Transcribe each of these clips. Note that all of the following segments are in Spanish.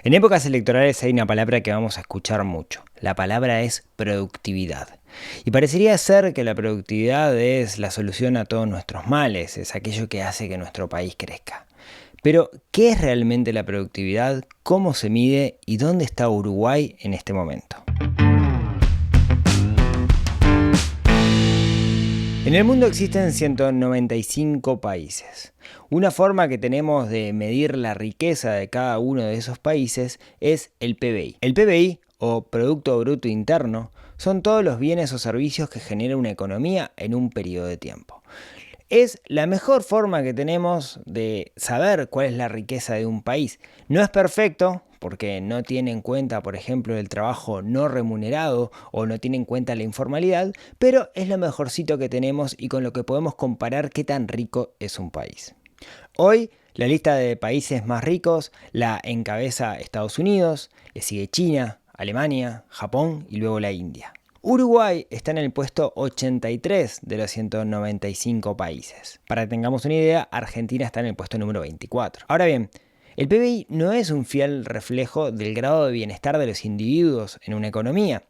En épocas electorales hay una palabra que vamos a escuchar mucho. La palabra es productividad. Y parecería ser que la productividad es la solución a todos nuestros males, es aquello que hace que nuestro país crezca. Pero, ¿qué es realmente la productividad? ¿Cómo se mide? ¿Y dónde está Uruguay en este momento? En el mundo existen 195 países. Una forma que tenemos de medir la riqueza de cada uno de esos países es el PBI. El PBI, o Producto Bruto Interno, son todos los bienes o servicios que genera una economía en un periodo de tiempo. Es la mejor forma que tenemos de saber cuál es la riqueza de un país. No es perfecto, porque no tiene en cuenta, por ejemplo, el trabajo no remunerado o no tiene en cuenta la informalidad, pero es lo mejorcito que tenemos y con lo que podemos comparar qué tan rico es un país. Hoy, la lista de países más ricos la encabeza Estados Unidos, le sigue China, Alemania, Japón y luego la India. Uruguay está en el puesto 83 de los 195 países. Para que tengamos una idea, Argentina está en el puesto número 24. Ahora bien, el PBI no es un fiel reflejo del grado de bienestar de los individuos en una economía,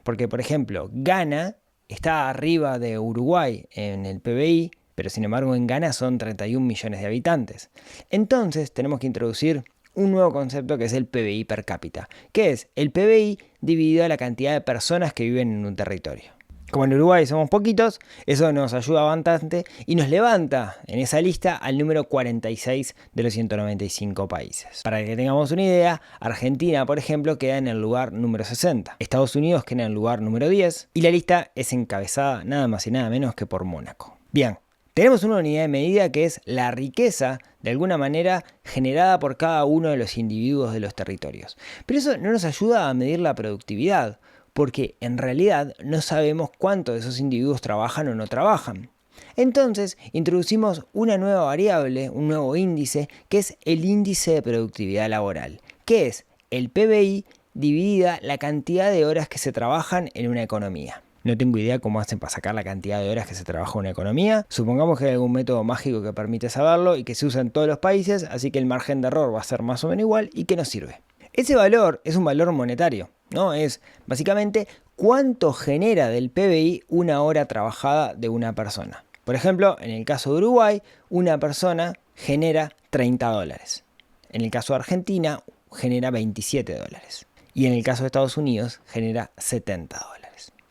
porque por ejemplo, Ghana está arriba de Uruguay en el PBI, pero sin embargo en Ghana son 31 millones de habitantes. Entonces tenemos que introducir un nuevo concepto que es el PBI per cápita, que es el PBI dividido a la cantidad de personas que viven en un territorio. Como en Uruguay somos poquitos, eso nos ayuda bastante y nos levanta en esa lista al número 46 de los 195 países. Para que tengamos una idea, Argentina, por ejemplo, queda en el lugar número 60. Estados Unidos queda en el lugar número 10 y la lista es encabezada nada más y nada menos que por Mónaco. Bien, tenemos una unidad de medida que es la riqueza, de alguna manera, generada por cada uno de los individuos de los territorios. Pero eso no nos ayuda a medir la productividad, porque en realidad no sabemos cuánto de esos individuos trabajan o no trabajan. Entonces introducimos una nueva variable, un nuevo índice, que es el índice de productividad laboral, que es el PBI dividida la cantidad de horas que se trabajan en una economía. No tengo idea cómo hacen para sacar la cantidad de horas que se trabaja en una economía. Supongamos que hay algún método mágico que permite saberlo y que se usa en todos los países, así que el margen de error va a ser más o menos igual y que nos sirve. Ese valor es un valor monetario, ¿no? Es básicamente cuánto genera del PBI una hora trabajada de una persona. Por ejemplo, en el caso de Uruguay, una persona genera $30. En el caso de Argentina, genera $27. Y en el caso de Estados Unidos, genera $70.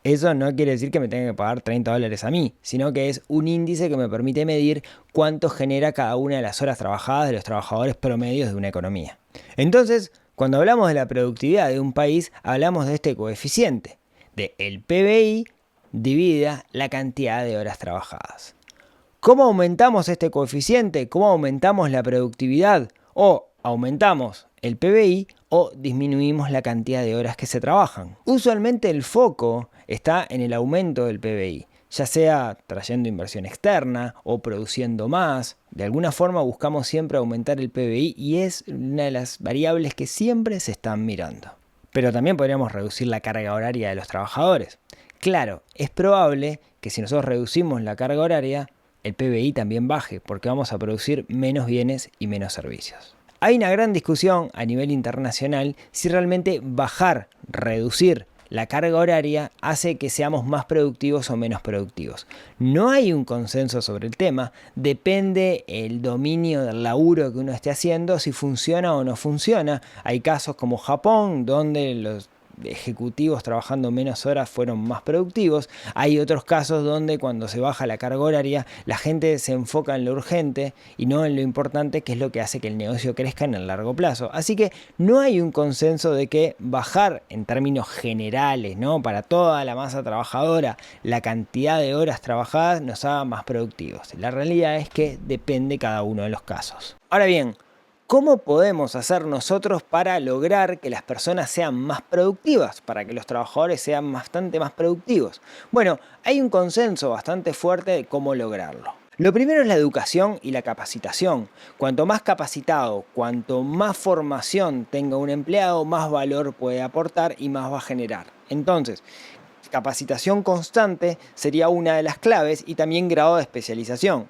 Eso no quiere decir que me tenga que pagar $30 a mí, sino que es un índice que me permite medir cuánto genera cada una de las horas trabajadas de los trabajadores promedios de una economía. Entonces, cuando hablamos de la productividad de un país, hablamos de este coeficiente, de el PBI dividida la cantidad de horas trabajadas. ¿Cómo aumentamos este coeficiente? ¿Cómo aumentamos la productividad? O aumentamos el PBI o disminuimos la cantidad de horas que se trabajan. Usualmente el foco está en el aumento del PBI, ya sea trayendo inversión externa o produciendo más. De alguna forma buscamos siempre aumentar el PBI y es una de las variables que siempre se están mirando. Pero también podríamos reducir la carga horaria de los trabajadores. Claro, es probable que si nosotros reducimos la carga horaria, el PBI también baje porque vamos a producir menos bienes y menos servicios. Hay una gran discusión a nivel internacional si realmente bajar, reducir la carga horaria hace que seamos más productivos o menos productivos. No hay un consenso sobre el tema, depende el dominio del laburo que uno esté haciendo, si funciona o no funciona. Hay casos como Japón, donde los ejecutivos trabajando menos horas fueron más productivos. Hay otros casos donde cuando se baja la carga horaria la gente se enfoca en lo urgente y no en lo importante, que es lo que hace que el negocio crezca en el largo plazo. Así que no hay un consenso de que bajar en términos generales, ¿no?, para toda la masa trabajadora, la cantidad de horas trabajadas nos haga más productivos. La realidad es que depende cada uno de los casos. Ahora bien, ¿cómo podemos hacer nosotros para lograr que las personas sean más productivas, para que los trabajadores sean bastante más productivos? Bueno, hay un consenso bastante fuerte de cómo lograrlo. Lo primero es la educación y la capacitación. Cuanto más capacitado, cuanto más formación tenga un empleado, más valor puede aportar y más va a generar. Entonces, capacitación constante sería una de las claves y también grado de especialización.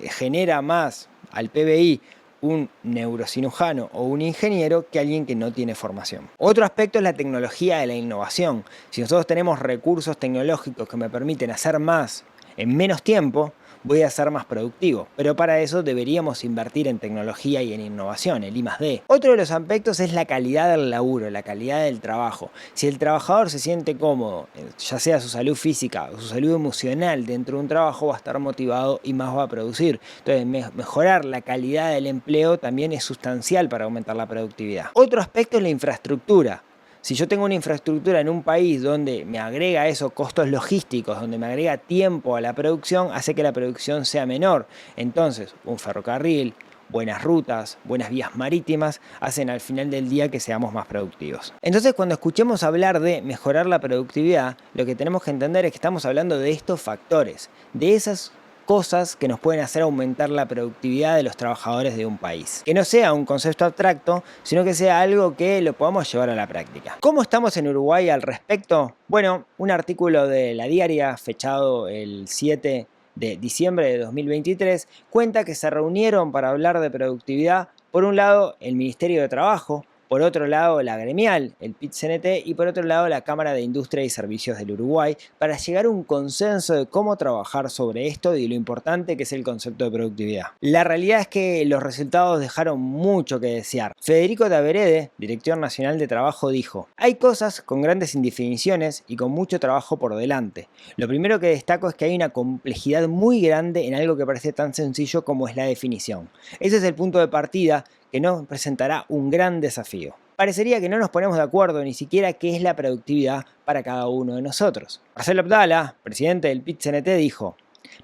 Genera más al PBI un neurocirujano o un ingeniero que alguien que no tiene formación. Otro aspecto es la tecnología de la innovación. Si nosotros tenemos recursos tecnológicos que me permiten hacer más en menos tiempo, voy a ser más productivo, pero para eso deberíamos invertir en tecnología y en innovación, el I+D. Otro de los aspectos es la calidad del laburo, la calidad del trabajo. Si el trabajador se siente cómodo, ya sea su salud física o su salud emocional dentro de un trabajo, va a estar motivado y más va a producir. Entonces, mejorar la calidad del empleo también es sustancial para aumentar la productividad. Otro aspecto es la infraestructura. Si yo tengo una infraestructura en un país donde me agrega eso costos logísticos, donde me agrega tiempo a la producción, hace que la producción sea menor. Entonces, un ferrocarril, buenas rutas, buenas vías marítimas, hacen al final del día que seamos más productivos. Entonces, cuando escuchemos hablar de mejorar la productividad, lo que tenemos que entender es que estamos hablando de estos factores, de esas cosas que nos pueden hacer aumentar la productividad de los trabajadores de un país. Que no sea un concepto abstracto, sino que sea algo que lo podamos llevar a la práctica. ¿Cómo estamos en Uruguay al respecto? Bueno, un artículo de La Diaria, fechado el 7 de diciembre de 2023, cuenta que se reunieron para hablar de productividad, por un lado, el Ministerio de Trabajo, por otro lado la gremial, el PIT-CNT, y por otro lado la Cámara de Industria y Servicios del Uruguay, para llegar a un consenso de cómo trabajar sobre esto y lo importante que es el concepto de productividad. La realidad es que los resultados dejaron mucho que desear. Federico Taberede, director nacional de trabajo, dijo: hay cosas con grandes indefiniciones y con mucho trabajo por delante. Lo primero que destaco es que hay una complejidad muy grande en algo que parece tan sencillo como es la definición. Ese es el punto de partida que nos presentará un gran desafío. Parecería que no nos ponemos de acuerdo ni siquiera qué es la productividad para cada uno de nosotros. Marcelo Abdala, presidente del PIT-CNT, dijo: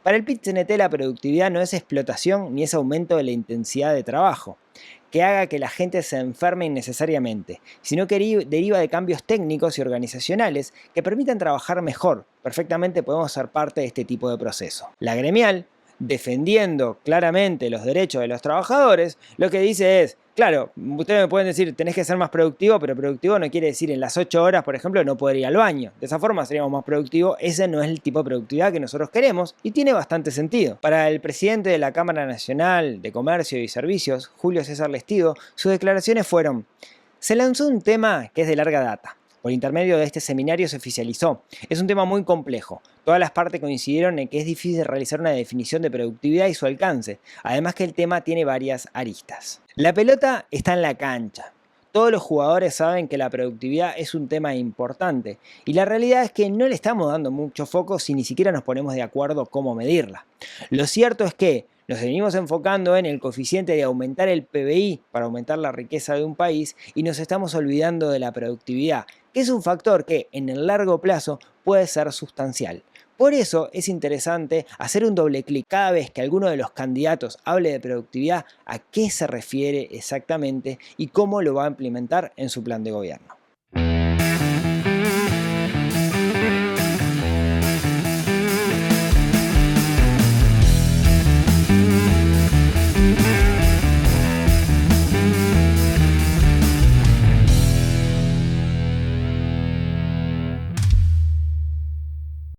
para el PIT-CNT la productividad no es explotación ni es aumento de la intensidad de trabajo, que haga que la gente se enferme innecesariamente, sino que deriva de cambios técnicos y organizacionales que permitan trabajar mejor. Perfectamente podemos ser parte de este tipo de proceso. La gremial, defendiendo claramente los derechos de los trabajadores, lo que dice es: claro, ustedes me pueden decir tenés que ser más productivo, pero productivo no quiere decir en las 8 horas, por ejemplo, no poder ir al baño. De esa forma seríamos más productivos. Ese no es el tipo de productividad que nosotros queremos y tiene bastante sentido. Para el presidente de la Cámara Nacional de Comercio y Servicios, Julio César Lestido, sus declaraciones fueron: se lanzó un tema que es de larga data. Por intermedio de este seminario se oficializó. Es un tema muy complejo. Todas las partes coincidieron en que es difícil realizar una definición de productividad y su alcance, además que el tema tiene varias aristas. La pelota está en la cancha. Todos los jugadores saben que la productividad es un tema importante y la realidad es que no le estamos dando mucho foco si ni siquiera nos ponemos de acuerdo cómo medirla. Lo cierto es que nos venimos enfocando en el coeficiente de aumentar el PBI para aumentar la riqueza de un país y nos estamos olvidando de la productividad, que es un factor que en el largo plazo puede ser sustancial. Por eso es interesante hacer un doble clic cada vez que alguno de los candidatos hable de productividad, a qué se refiere exactamente y cómo lo va a implementar en su plan de gobierno.